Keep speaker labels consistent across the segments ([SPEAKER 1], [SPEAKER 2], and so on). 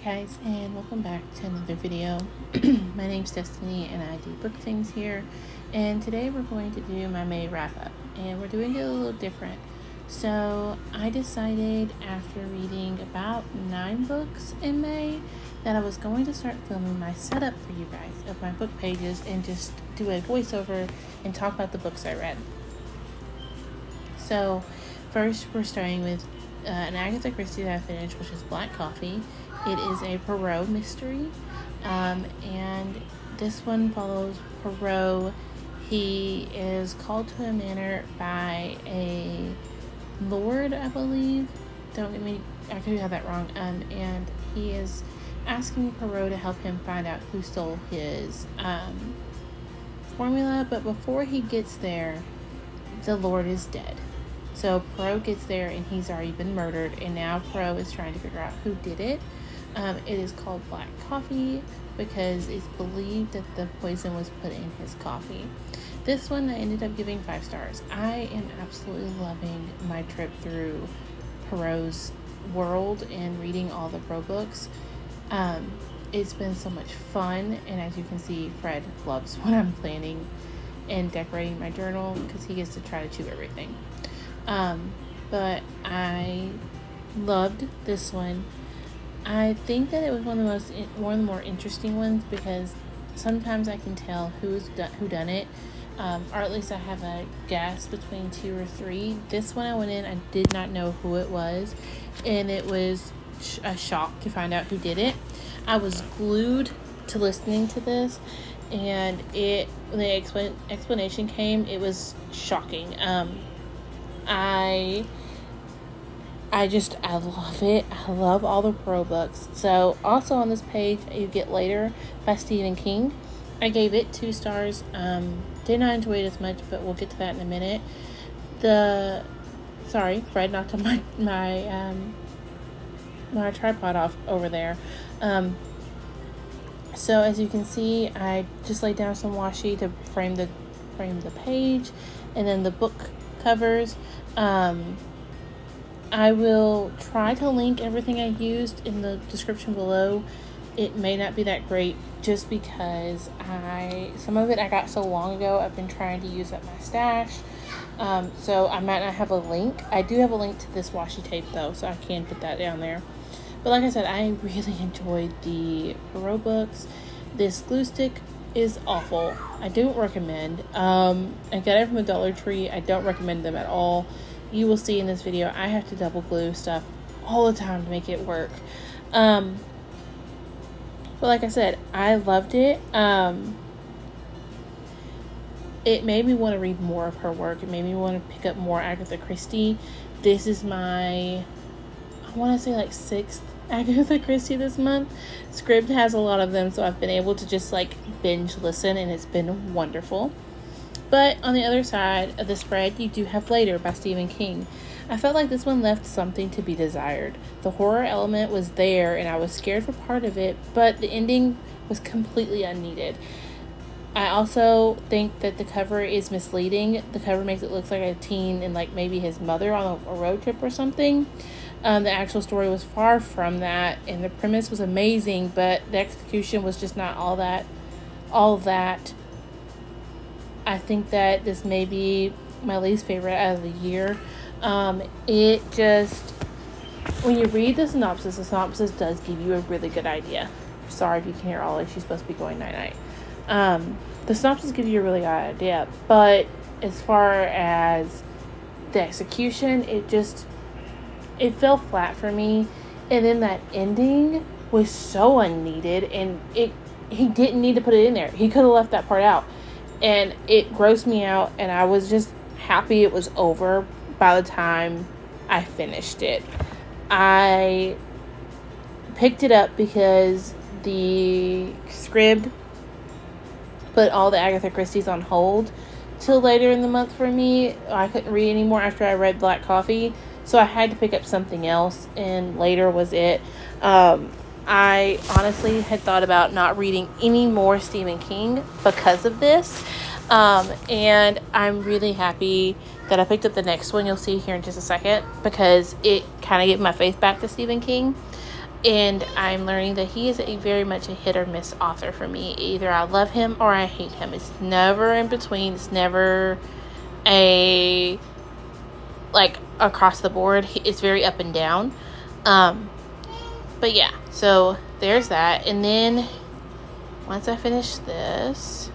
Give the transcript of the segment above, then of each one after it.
[SPEAKER 1] Guys, and welcome back to another video. My name's Destiny and I do book things here, and today we're going to do my May wrap up, and we're doing it a little different. So I decided after reading about 9 books in May that I was going to start filming my setup for you guys of my book pages and just do a voiceover and talk about the books I read. So first we're starting with an Agatha Christie that I finished, which is Black Coffee. It is a Poirot mystery, and this one follows Poirot. He is called to a manor by a lord, I believe. Don't get me, I could have that wrong. And he is asking Poirot to help him find out who stole his formula. But before he gets there, the lord is dead. So Poirot gets there and he's already been murdered, and now Poirot is trying to figure out who did it. It is called Black Coffee because it's believed that the poison was put in his coffee. This one I ended up giving 5 stars. I am absolutely loving my trip through Poirot's world and reading all the Poirot books. It's been so much fun, and as you can see, Fred loves when I'm planning and decorating my journal because he gets to try to chew everything. But I loved this one. I think that it was one of the more interesting ones because sometimes I can tell who done it, or at least I have a guess between 2 or 3. This one I went in, I did not know who it was, and it was a shock to find out who did it. I was glued to listening to this, and when the explanation came, it was shocking. I love it. I love all the Poirot books. So also on this page, you get Later by Stephen King. I gave it 2 stars. Did not enjoy it as much, but we'll get to that in a minute. Fred knocked my tripod off over there. So as you can see, I just laid down some washi to frame the page, and then the book covers. I will try to link everything I used in the description below. It may not be that great just because some of it I got so long ago. I've been trying to use up my stash. So I might not have a link. I do have a link to this washi tape though, so I can put that down there. But like I said, I really enjoyed the Poirot books. This glue stick is awful. I don't recommend. I got it from the Dollar Tree. I don't recommend them at all. You will see in this video, I have to double glue stuff all the time to make it work. But like I said, I loved it. It made me want to read more of her work. It made me want to pick up more Agatha Christie. This is my, I want to say like 6th Agatha Christie this month. Scribd has a lot of them, so I've been able to just like binge listen, and it's been wonderful. But on the other side of the spread, you do have Later by Stephen King. I felt like this one left something to be desired. The horror element was there, and I was scared for part of it, but the ending was completely unneeded. I also think that the cover is misleading. The cover makes it look like a teen and like maybe his mother on a road trip or something. The actual story was far from that, and the premise was amazing, but the execution was just not all that. I think that this may be my least favorite out of the year. It just, when you read the synopsis does give you a really good idea. Sorry if you can hear Ollie, she's supposed to be going night-night. The synopsis gives you a really good idea, but as far as the execution, it fell flat for me. And then that ending was so unneeded, and he didn't need to put it in there. He could have left that part out. And it grossed me out, and I was just happy it was over by the time I finished it. I picked it up because the Scribd put all the Agatha Christie's on hold till later in the month for me. I couldn't read anymore after I read Black Coffee, so I had to pick up something else, and Later was it. I honestly had thought about not reading any more Stephen King because of this. And I'm really happy that I picked up the next one you'll see here in just a second, because it kind of gave my faith back to Stephen King. And I'm learning that he is a very much a hit or miss author for me. Either I love him or I hate him. It's never in between. It's never a like across the board. It's very up and down. But yeah, so there's that. And then once I finish this,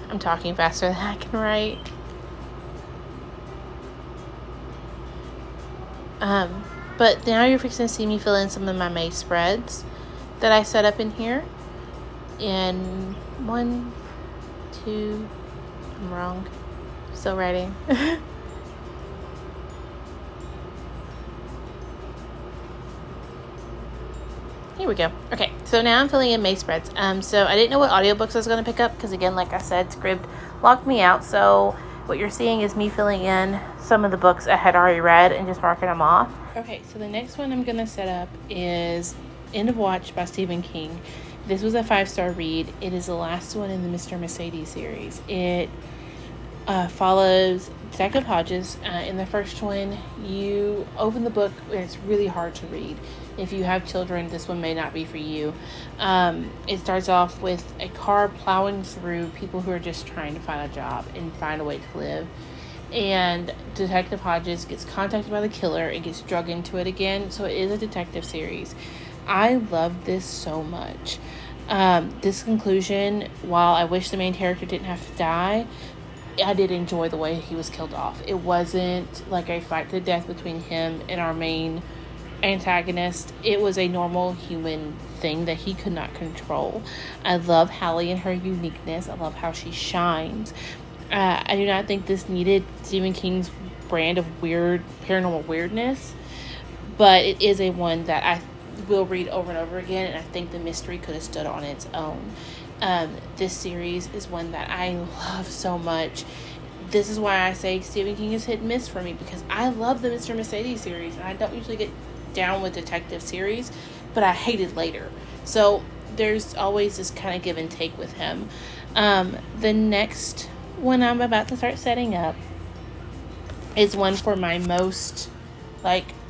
[SPEAKER 1] I'm talking faster than I can write. But now you're fixing to see me fill in some of my May spreads that I set up in here. And 1, 2, I'm wrong. Still writing. Here we go. Okay, so now I'm filling in May spreads. So I didn't know what audiobooks I was going to pick up because, again, like I said, Scribd locked me out. So what you're seeing is me filling in some of the books I had already read and just marking them off. Okay, so the next one I'm going to set up is End of Watch by Stephen King. This was a 5-star read. It is the last one in the Mr. Mercedes series. It follows Detective Hodges. In the first one, you open the book and it's really hard to read. If you have children, this one may not be for you. It starts off with a car plowing through people who are just trying to find a job and find a way to live. And Detective Hodges gets contacted by the killer and gets drug into it again. So it is a detective series. I love this so much. This conclusion, while I wish the main character didn't have to die, I did enjoy the way he was killed off. It wasn't like a fight to the death between him and our main antagonist. It was a normal human thing that he could not control. I love Hallie and her uniqueness. I love how she shines. I do not think this needed Stephen King's brand of weird paranormal weirdness, but it is a one that I will read over and over again, and I think the mystery could have stood on its own. This series is one that I love so much. This is why I say Stephen King is hit and miss for me, because I love the Mr. Mercedes series, and I don't usually get down with detective series, but I hate it later. So there's always this kind of give and take with him. The next one I'm about to start setting up is one for my most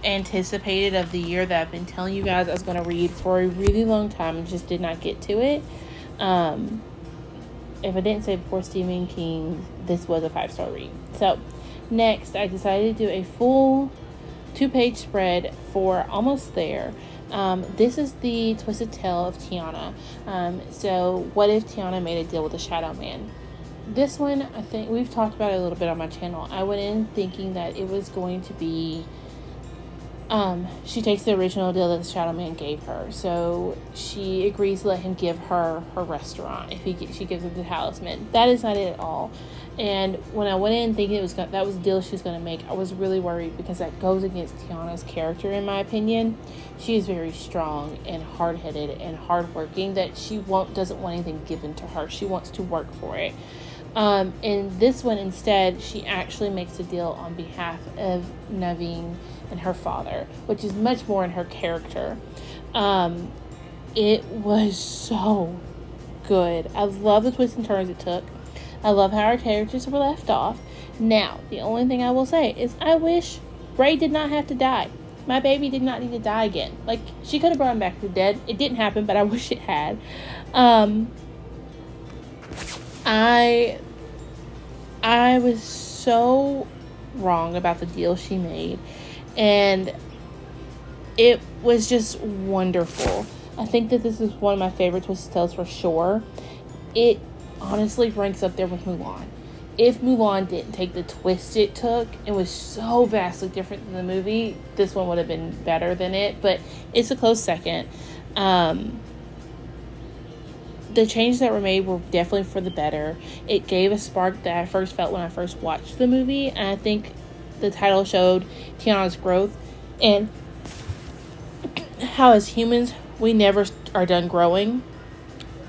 [SPEAKER 1] anticipated of the year that I've been telling you guys I was going to read for a really long time and just did not get to it. If I didn't say before, Stephen King, this was a 5-star read. So next I decided to do a full 2-page spread for Almost There. This is the twisted tale of Tiana. So what if Tiana made a deal with the Shadow Man? This one, I think we've talked about it a little bit on my channel. I went in thinking that it was going to be she takes the original deal that the Shadow Man gave her. So she agrees to let him give her her restaurant if she gives him the talisman. That is not it at all. And when I went in thinking that was the deal she was going to make, I was really worried because that goes against Tiana's character, in my opinion. She is very strong and hard-headed and hardworking, that she doesn't want anything given to her. She wants to work for it. In this one, instead, she actually makes a deal on behalf of Naveen and her father, which is much more in her character. It was so good. I love the twists and turns it took. I love how our characters were left off. Now, the only thing I will say is I wish Ray did not have to die. My baby did not need to die again. She could have brought him back from the dead. It didn't happen, but I wish it had. I was so wrong about the deal she made, and it was just wonderful. I think that this is one of my favorite twisted tales for sure. It honestly ranks up there with Mulan. If Mulan didn't take the twist it took, it was so vastly different than the movie, this one would have been better than it, but it's a close second. The changes that were made were definitely for the better. It gave a spark that I first felt when I first watched the movie, and I think the title showed Tiana's growth and how as humans we never are done growing.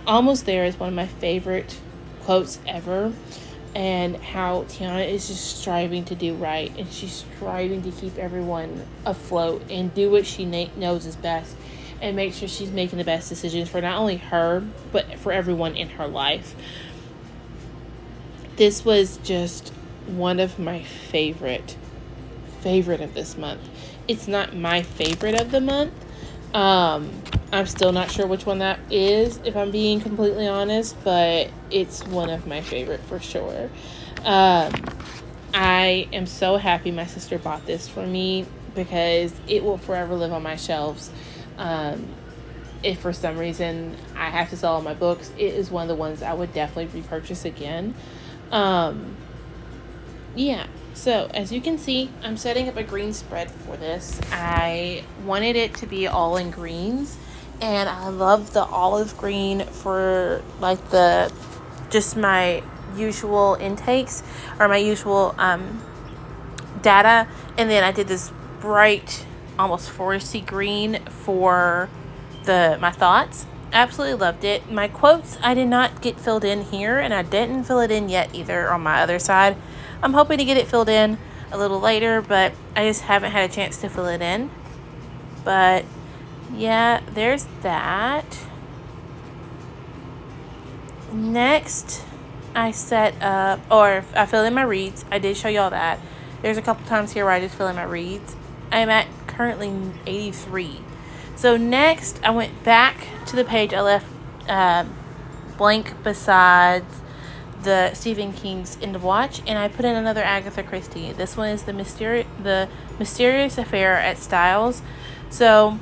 [SPEAKER 1] Almost There is one of my favorite quotes ever, and how Tiana is just striving to do right, and she's striving to keep everyone afloat and do what she knows is best, and make sure she's making the best decisions for not only her, but for everyone in her life. This was just one of my favorite of this month. It's not my favorite of the month, I'm still not sure which one that is, if I'm being completely honest, but it's one of my favorite for sure. I am so happy my sister bought this for me because it will forever live on my shelves. If for some reason I have to sell all my books, it is one of the ones I would definitely repurchase again. Yeah, so as you can see, I'm setting up a green spread for this. I wanted it to be all in greens, and I love the olive green for like the just my usual intakes or my usual data, and then I did this bright almost foresty green for my thoughts. Absolutely loved it. My quotes I did not get filled in here, and I didn't fill it in yet either on my other side. I'm hoping to get it filled in a little later, but I just haven't had a chance to fill it in. But yeah, there's that. Next, I set up, or I fill in my reads. I did show y'all that. There's a couple times here where I just fill in my reads. I'm at currently 83. So next, I went back to the page I left blank besides the Stephen King's End of Watch, and I put in another Agatha Christie. This one is the Mysterious Affair at Styles. So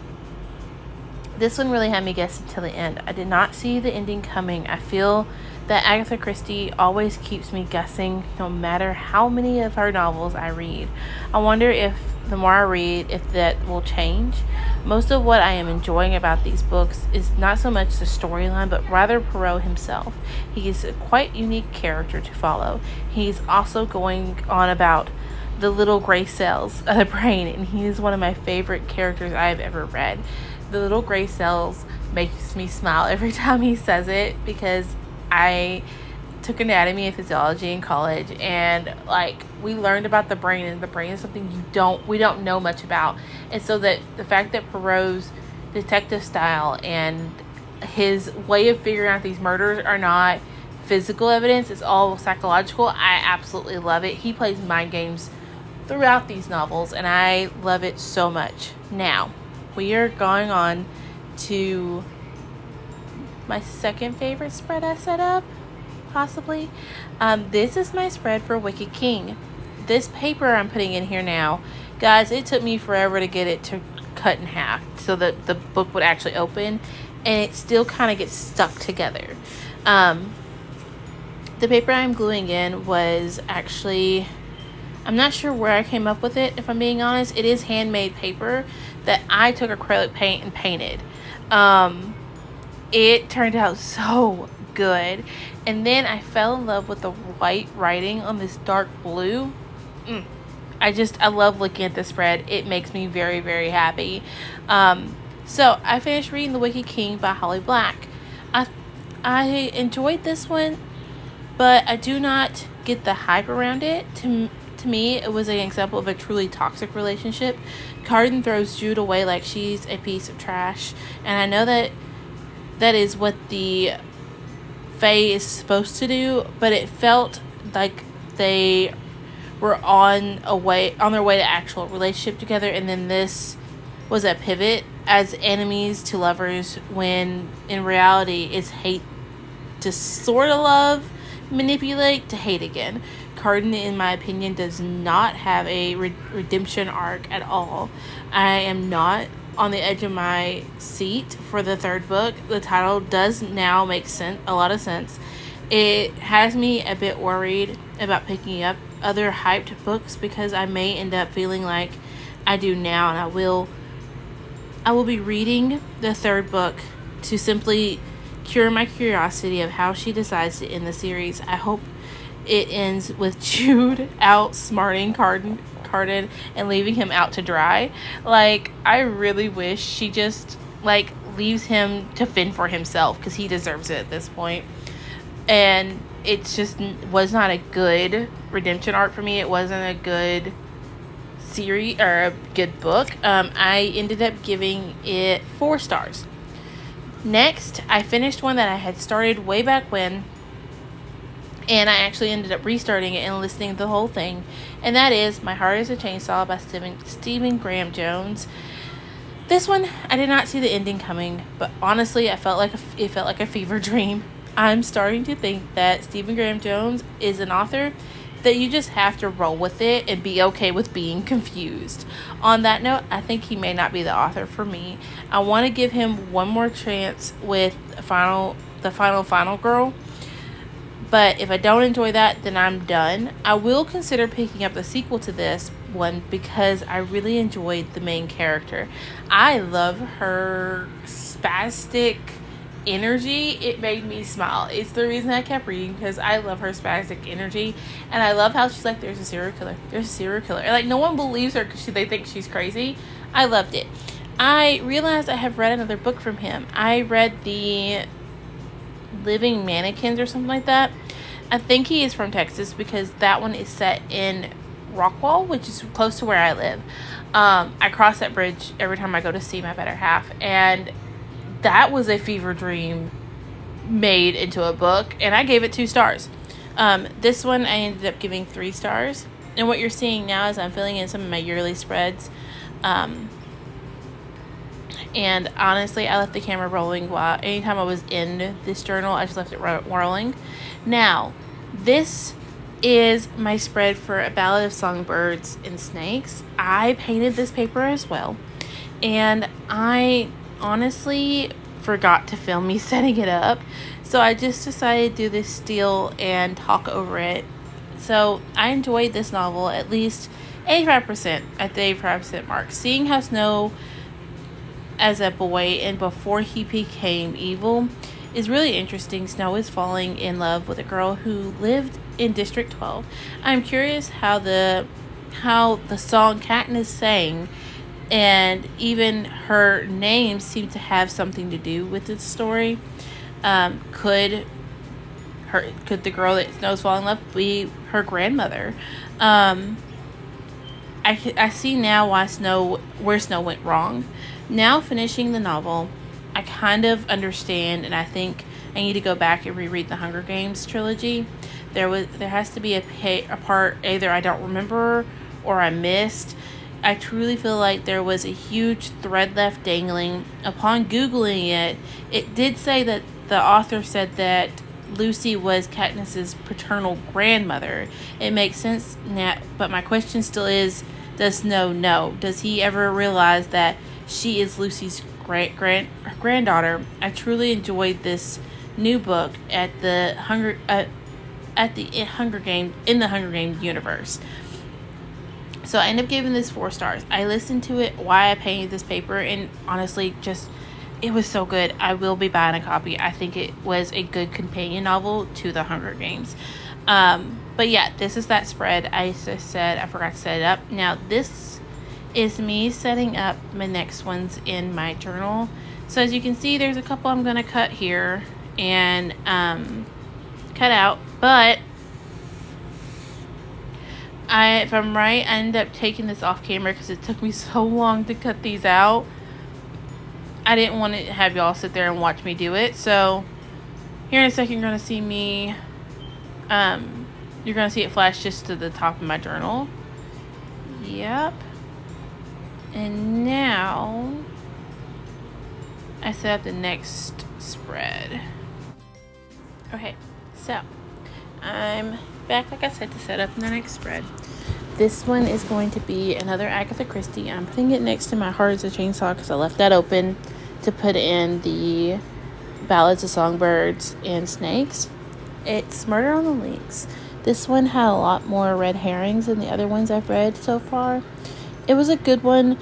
[SPEAKER 1] this one really had me guess until the end. I did not see the ending coming. I feel that Agatha Christie always keeps me guessing no matter how many of her novels I read. I wonder if the more I read, if that will change. Most of what I am enjoying about these books is not so much the storyline, but rather Poirot himself. He is a quite unique character to follow. He's also going on about the little gray cells of the brain, and he is one of my favorite characters I have ever read. The little gray cells makes me smile every time he says it, because I took anatomy and physiology in college, and like we learned about the brain, and the brain is something we don't know much about. And so that the fact that Poirot's detective style and his way of figuring out these murders are not physical evidence, it's all psychological. I absolutely love it. He plays mind games throughout these novels, and I love it so much. Now we are going on to my second favorite spread I set up, possibly. This is my spread for Wicked King. This paper I'm putting in here now, guys, it took me forever to get it to cut in half so that the book would actually open, and it still kind of gets stuck together. The paper I'm gluing in was actually, I'm not sure where I came up with it, if I'm being honest. It is handmade paper that I took acrylic paint and painted. It turned out so good. And then I fell in love with the white writing on this dark blue. I love looking at the spread. It makes me very, very happy. So I finished reading The Wicked King by Holly Black. I enjoyed this one, but I do not get the hype around it. To me, it was an example of a truly toxic relationship. Cardan throws Jude away like she's a piece of trash, and I know that is what the Fae is supposed to do, but it felt like they were on their way to actual relationship together, and then this was a pivot as enemies to lovers, when in reality it's hate to sort of love, manipulate to hate again. Cardan, in my opinion, does not have a redemption arc at all. I am not on the edge of my seat for the third book. The title does now make a lot of sense. It has me a bit worried about picking up other hyped books, because I may end up feeling like I do now, and I will be reading the third book to simply cure my curiosity of how she decides to end the series. I hope it ends with Jude outsmarting Cardan and leaving him out to dry. Like, I really wish she just leaves him to fend for himself, because he deserves it at this point. And it just was not a good redemption arc for me. It wasn't a good series or a good book. I ended up giving it 4 stars. Next, I finished one that I had started way back when, and I actually ended up restarting it and listening to the whole thing, and that is My Heart is a Chainsaw by Stephen Graham Jones. This one, I did not see the ending coming, but honestly, it felt like a fever dream. I'm starting to think that Stephen Graham Jones is an author that you just have to roll with it and be okay with being confused. On that note, I think he may not be the author for me. I want to give him one more chance with the final girl. But if I don't enjoy that, then I'm done. I will consider picking up the sequel to this one because I really enjoyed the main character. I love her spastic energy. It made me smile. It's the reason I kept reading, because I love her spastic energy. And I love how she's like, there's a serial killer. There's a serial killer. And like, no one believes her because they think she's crazy. I loved it. I realized I have read another book from him. I read the Living Mannequins or something like that. I think he is from Texas because that one is set in Rockwall, which is close to where I live. I cross that bridge every time I go to see my better half, and that was a fever dream made into a book, and I gave it 2 stars. This one I ended up giving 3 stars, and what you're seeing now is I'm filling in some of my yearly spreads. And honestly, I left the camera rolling while anytime I was in this journal, I just left it rolling. Now, this is my spread for A Ballad of Songbirds and Snakes. I painted this paper as well, and I honestly forgot to film me setting it up, so I just decided to do this steal and talk over it. So I enjoyed this novel at least 85%, at the 85% mark. Seeing how Snow as a boy and before he became evil is really interesting. Snow is falling in love with a girl who lived in District 12. I'm curious how the song Katniss sang and even her name seemed to have something to do with this story. Could the girl that Snow's falling in love with be her grandmother? I see now where Snow went wrong. Now finishing the novel, I kind of understand, and I think I need to go back and reread the Hunger Games trilogy. There has to be a part either I don't remember or I missed. I truly feel like there was a huge thread left dangling. Upon Googling it, it did say that the author said that Lucy was Katniss's paternal grandmother. It makes sense now, but my question still is, does Snow know? Does he ever realize that she is Lucy's granddaughter? I truly enjoyed this new book in the Hunger Games universe. So I ended up giving this 4 stars. I listened to it while I painted this paper, and honestly, it was so good. I will be buying a copy. I think it was a good companion novel to the Hunger Games. But yeah, this is that spread. I said I forgot to set it up. Now this is me setting up my next ones in my journal. So as you can see, there's a couple I'm going to cut here and cut out. But if I'm right, I ended up taking this off camera because it took me so long to cut these out. I didn't want to have y'all sit there and watch me do it. So here in a second, you're going to see me, you're going to see it flash just to the top of my journal. Yep. And now I set up the next spread. Okay, so I'm back, like I said, to set up the next spread. This one is going to be another Agatha Christie. I'm putting it next to my Heart is a Chainsaw because I left that open to put in the Ballads of Songbirds and Snakes. It's Murder on the Links. This one had a lot more red herrings than the other ones I've read so far. It was a good one,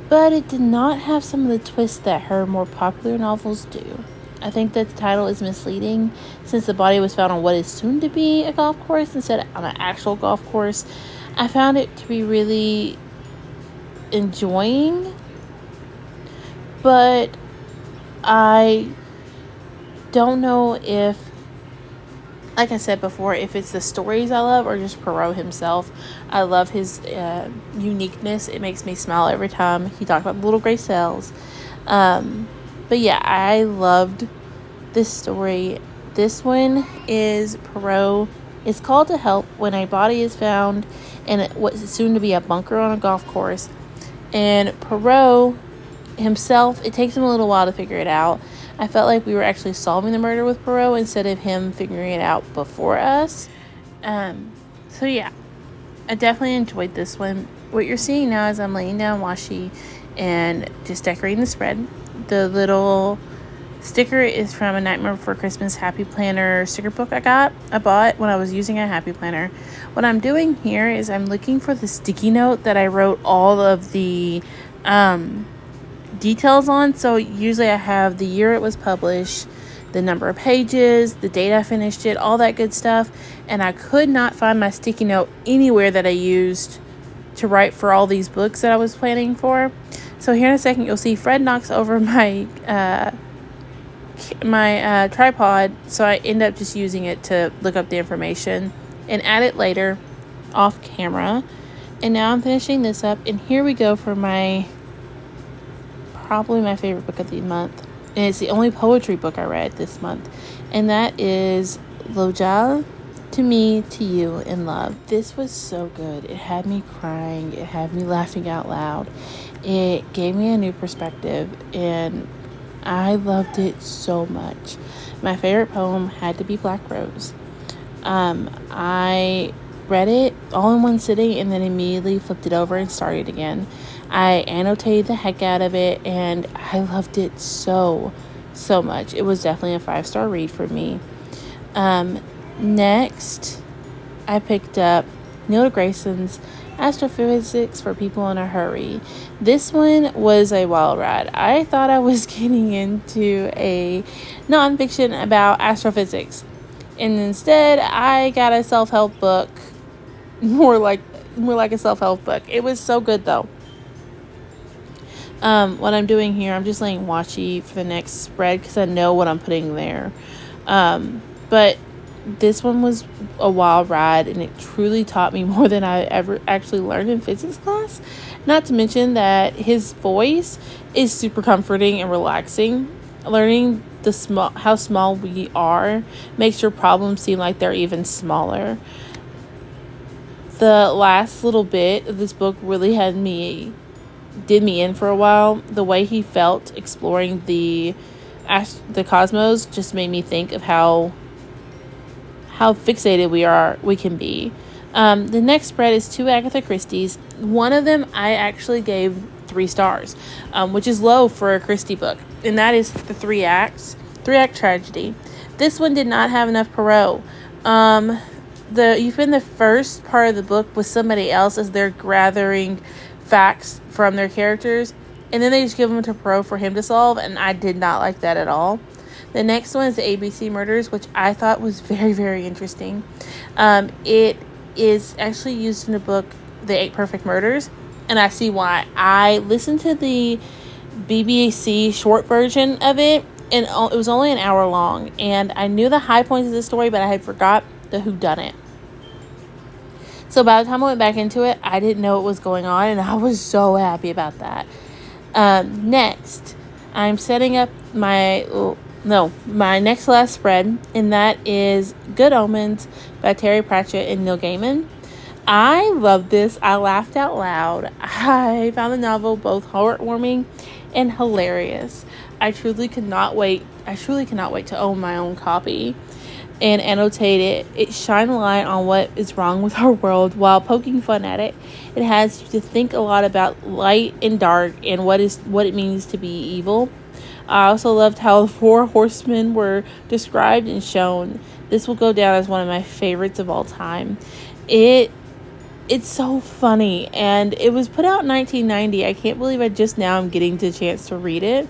[SPEAKER 1] but it did not have some of the twists that her more popular novels do. I think that the title is misleading since the body was found on what is soon to be a golf course instead of on an actual golf course. I found it to be really enjoying, but I don't know if, like I said before, if it's the stories I love or just Poirot himself. I love his uniqueness. It makes me smile every time he talks about the little gray cells. But yeah, I loved this story. This one is Poirot is called to help when a body is found in what is soon to be a bunker on a golf course. And Poirot himself, it takes him a little while to figure it out. I felt like we were actually solving the murder with Poirot instead of him figuring it out before us. So yeah, I definitely enjoyed this one. What you're seeing now is I'm laying down washi and just decorating the spread. The little sticker is from A Nightmare Before Christmas Happy Planner sticker book I bought when I was using a Happy Planner. What I'm doing here is I'm looking for the sticky note that I wrote all of the details on. So usually I have the year it was published, the number of pages, the date I finished it, all that good stuff. And I could not find my sticky note anywhere that I used to write for all these books that I was planning for. So here in a second, you'll see Fred knocks over my tripod, so I end up just using it to look up the information and add it later off camera. And now I'm finishing this up, and here we go for probably my favorite book of the month, and it's the only poetry book I read this month, and that is Lojal, To Me, To You, in Love. This was so good. It had me crying. It had me laughing out loud. It gave me a new perspective, and I loved it so much. My favorite poem had to be Black Rose. I read it all in one sitting and then immediately flipped it over and started again. I annotated the heck out of it, and I loved it so much. It was definitely a 5-star read for me. Next, I picked up Neil Grayson's Astrophysics for People in a Hurry. This one was a wild ride. I thought I was getting into a nonfiction about astrophysics, and instead I got a self-help book, more like a self-help book. It was so good though. What I'm doing here, I'm just laying washi for the next spread because I know what I'm putting there. But this one was a wild ride, and it truly taught me more than I ever actually learned in physics class. Not to mention that his voice is super comforting and relaxing. Learning how small we are makes your problems seem like they're even smaller. The last little bit of this book really did me in for a while. The way he felt exploring the cosmos just made me think of how fixated we can be. The next spread is 2 Agatha Christie's. One of them I actually gave 3 stars, which is low for a Christie book, and that is the 3-act tragedy. This one did not have enough Poirot. You spend the first part of the book with somebody else as they're gathering facts from their characters, and then they just give them to Poirot for him to solve, and I did not like that at all. The next one is the ABC Murders, which I thought was very, very interesting. It is actually used in the book The 8 Perfect Murders, and I see why. I listened to the BBC short version of it, and it was only an hour long, and I knew the high points of the story, but I had forgot the whodunit. So by the time I went back into it, I didn't know what was going on, and I was so happy about that. Next, I'm setting up my next to last spread, and that is Good Omens by Terry Pratchett and Neil Gaiman. I love this. I laughed out loud. I found the novel both heartwarming and hilarious. I truly cannot wait to own my own copy and annotate it. It shines a light on what is wrong with our world while poking fun at it. It has you to think a lot about light and dark and what it means to be evil. I also loved how the 4 horsemen were described and shown. This will go down as one of my favorites of all time. It's so funny, and it was put out in 1990. I can't believe I just now am getting the chance to read it.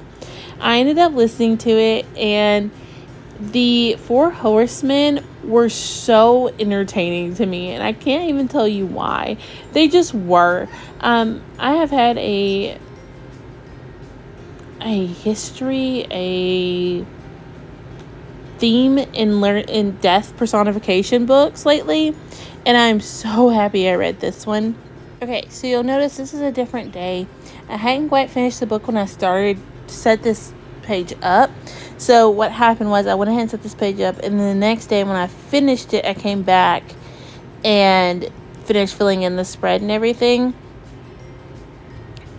[SPEAKER 1] I ended up listening to it, and the 4 horsemen were so entertaining to me, and I can't even tell you why. They just were. I have had a history, a theme in death personification books lately, and I'm so happy I read this one. Okay, so you'll notice this is a different day. I hadn't quite finished the book when I started to set this page up. So what happened was I went ahead and set this page up, and then the next day when I finished it, I came back and finished filling in the spread and everything.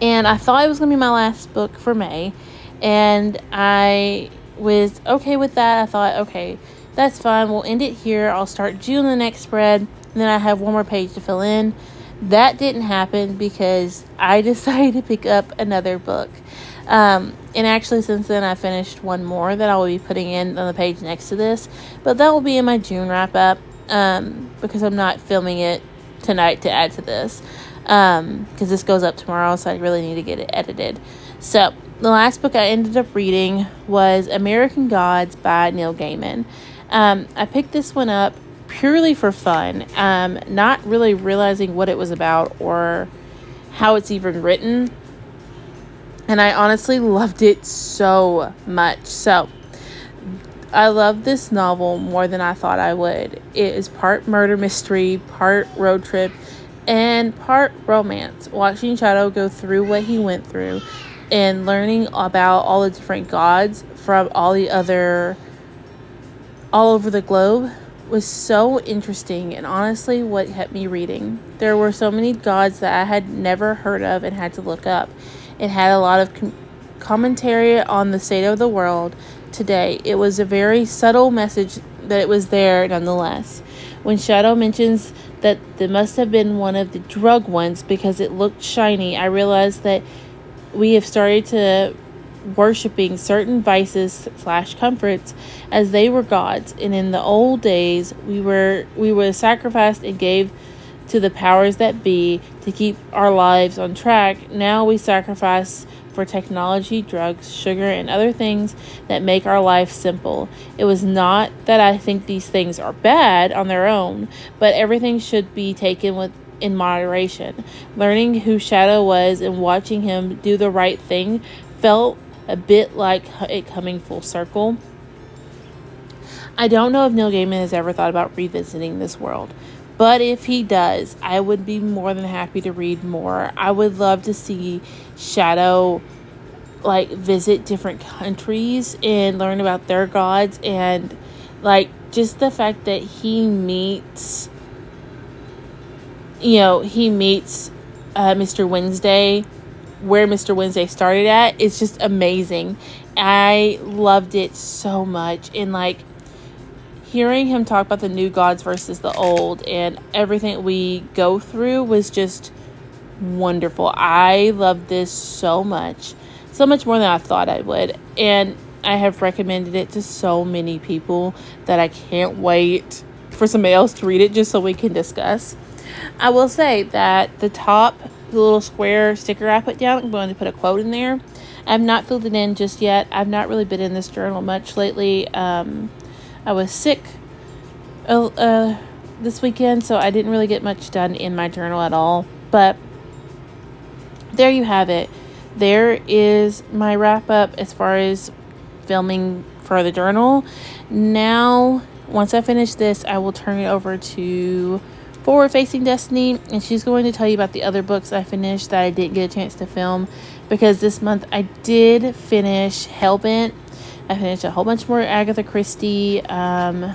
[SPEAKER 1] And I thought it was going to be my last book for May. And I was okay with that. I thought, okay, that's fine. We'll end it here. I'll start June the next spread. And then I have one more page to fill in. That didn't happen because I decided to pick up another book. And actually, since then, I finished one more that I will be putting in on the page next to this. But that will be in my June wrap-up because I'm not filming it tonight to add to this. Because this goes up tomorrow, so I really need to get it edited. So, the last book I ended up reading was American Gods by Neil Gaiman. I picked this one up purely for fun, not really realizing what it was about or how it's even written. And I honestly loved it so much. So, I love this novel more than I thought I would. It is part murder mystery, part road trip, and part romance. Watching Shadow go through what he went through and learning about all the different gods from all over the globe was so interesting, and honestly what kept me reading. There were so many gods that I had never heard of and had to look up. It had a lot of commentary on the state of the world today. It was a very subtle message, but it was there nonetheless. When Shadow mentions that there must have been one of the drug ones because it looked shiny, I realized that we have started to worshiping certain vices / comforts as they were gods. And in the old days, we were sacrificed and gave to the powers that be to keep our lives on track. Now we sacrifice for technology, drugs, sugar, and other things that make our life simple. It was not that I think these things are bad on their own, but everything should be taken in moderation. Learning who Shadow was and watching him do the right thing felt a bit like it coming full circle. I don't know if Neil Gaiman has ever thought about revisiting this world, but if he does, I would be more than happy to read more. I would love to see Shadow visit different countries and learn about their gods, and just the fact that he meets Mr. Wednesday where Mr. Wednesday started at is just amazing. I loved it so much, and hearing him talk about the new gods versus the old and everything we go through was just wonderful. I love this so much more than I thought I would, and I have recommended it to so many people that I can't wait for somebody else to read it just so we can discuss. I will say that the little square sticker I put down, I'm going to put a quote in there. I have not filled it in just yet. I've not really been in this journal much lately. I was sick this weekend, so I didn't really get much done in my journal at all. But there you have it. There is my wrap up as far as filming for the journal. Now, once I finish this, I will turn it over to Forward Facing Destiny, and she's going to tell you about the other books I finished that I didn't get a chance to film, because this month I did finish Hellbent. I finished a whole bunch more Agatha Christie. I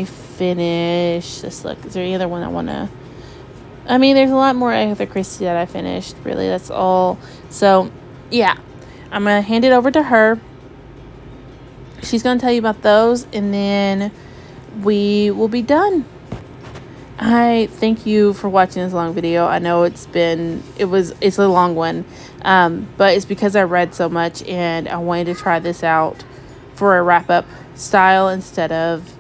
[SPEAKER 1] finished, let's look, is there any other one I want to, there's a lot more Agatha Christie that I finished, really, that's all. So, yeah, I'm going to hand it over to her. She's going to tell you about those, and then we will be done. I thank you for watching this long video. I know it's a long one, but it's because I read so much and I wanted to try this out for a wrap-up style instead of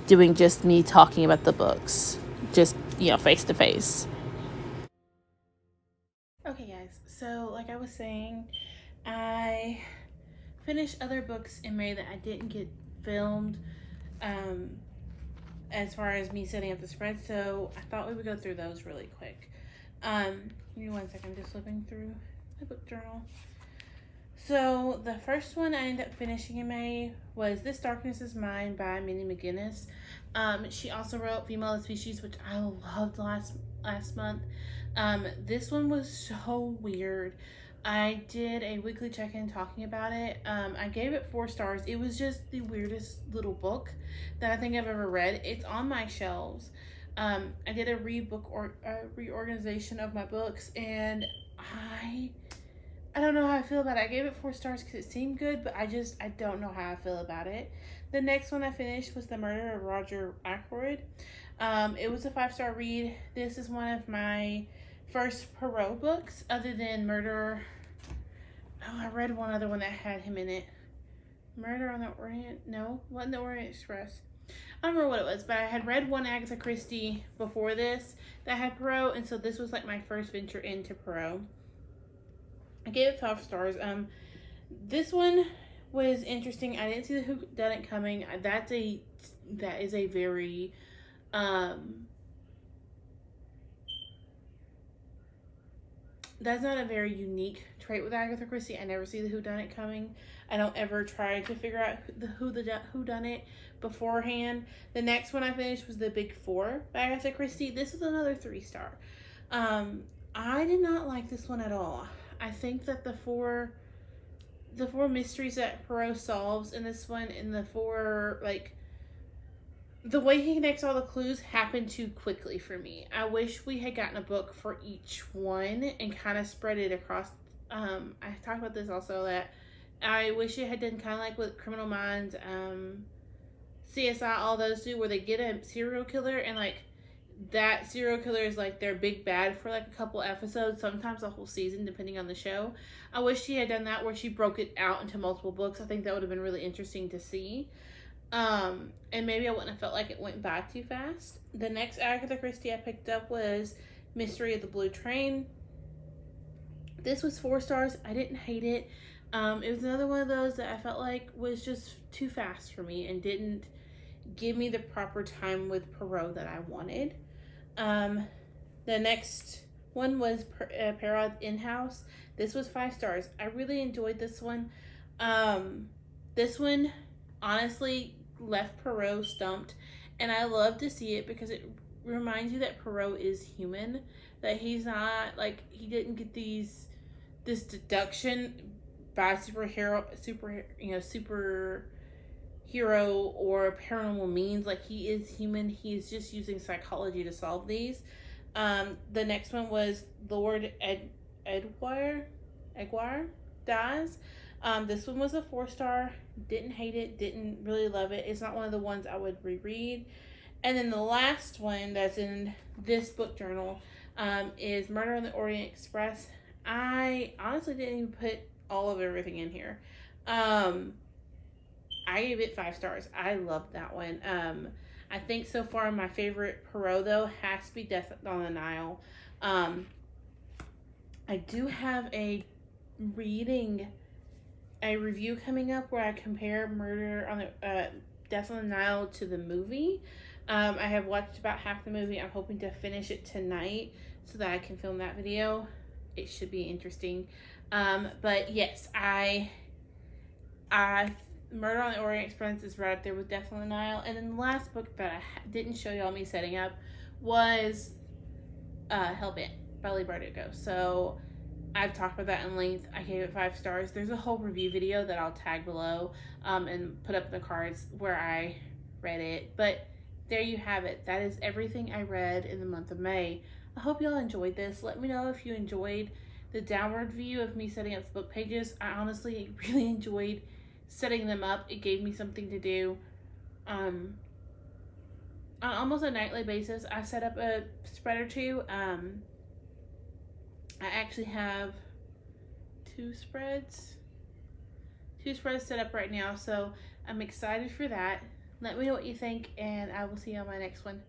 [SPEAKER 1] doing just me talking about the books, just, face to face. Okay, guys, so like I was saying, I finished other books in May that I didn't get filmed, as far as me setting up the spread, so I thought we would go through those really quick. Give me 1 second, I'm just flipping through my book journal. So the first one I ended up finishing in May was This Darkness Is Mine by Minnie McGinnis. She also wrote Female of the Species, which I loved last month. This one was so weird. I did a weekly check-in talking about it. I gave it 4 stars. It was just the weirdest little book that I think I've ever read. It's on my shelves. I did a reorganization of my books, and I don't know how I feel about it. I gave it 4 stars because it seemed good, but I don't know how I feel about it. The next one I finished was The Murder of Roger Ackroyd. It was a 5-star read. This is one of my first Poirot books, other than Murder. Oh, I read one other one that had him in it. Murder on the Orient. No, wasn't the Orient Express. I don't remember what it was, but I had read one Agatha Christie before this that had Poirot, and so this was like my first venture into Poirot. I gave it 5 stars. This one was interesting. I didn't see the whodunit coming. That is a very that's not a very unique trait with Agatha Christie. I never see the whodunit coming. I don't ever try to figure out the whodunit beforehand. The next one I finished was The Big Four by Agatha Christie. This is another 3-star. I did not like this one at all. I think that the four mysteries that Poirot solves in this one, and the 4, like, the way he connects all the clues happened too quickly for me. I wish we had gotten a book for each one and kind of spread it across. I talked about this also, that I wish it had done kind of like with Criminal Minds, CSI, all those do, where they get a serial killer and like that serial killer is like their big bad for like a couple episodes, sometimes a whole season, depending on the show. I wish she had done that where she broke it out into multiple books. I think that would have been really interesting to see. And maybe I wouldn't have felt like it went by too fast. The next Agatha Christie I picked up was Mystery of the Blue Train. This was 4 stars. I didn't hate it. It was another one of those that I felt like was just too fast for me and didn't give me the proper time with Poirot that I wanted. The next one was Poirot In-House. This was 5 stars. I really enjoyed this one. This one honestly left Poirot stumped, and I love to see it because it reminds you that Poirot is human, that he's not like, he didn't get this deduction by superhero or paranormal means. Like, he is human. He's just using psychology to solve these. The next one was Lord Edgware Dies. This one was a 4-star. Didn't hate it. Didn't really love it. It's not one of the ones I would reread. And then the last one that's in this book journal is Murder on the Orient Express. I honestly didn't even put all of everything in here. I gave it 5 stars. I loved that one. I think so far my favorite Poirot, though, has to be Death on the Nile. I do have a review coming up where I compare Death on the Nile to the movie. I have watched about half the movie. I'm hoping to finish it tonight so that I can film that video. It should be interesting. But yes, I Murder on the Orient Express is right up there with Death on the Nile. And then the last book that I didn't show y'all me setting up was Hellbent by Leigh Bardugo. So I've talked about that in length. I gave it 5 stars. There's a whole review video that I'll tag below and put up in the cards where I read it. But there you have it. That is everything I read in the month of May. I hope y'all enjoyed this. Let me know if you enjoyed the downward view of me setting up the book pages. I honestly really enjoyed setting them up. It gave me something to do on almost a nightly basis. I set up a spread or 2. I actually have 2 spreads set up right now, so I'm excited for that. Let me know what you think, and I will see you on my next one.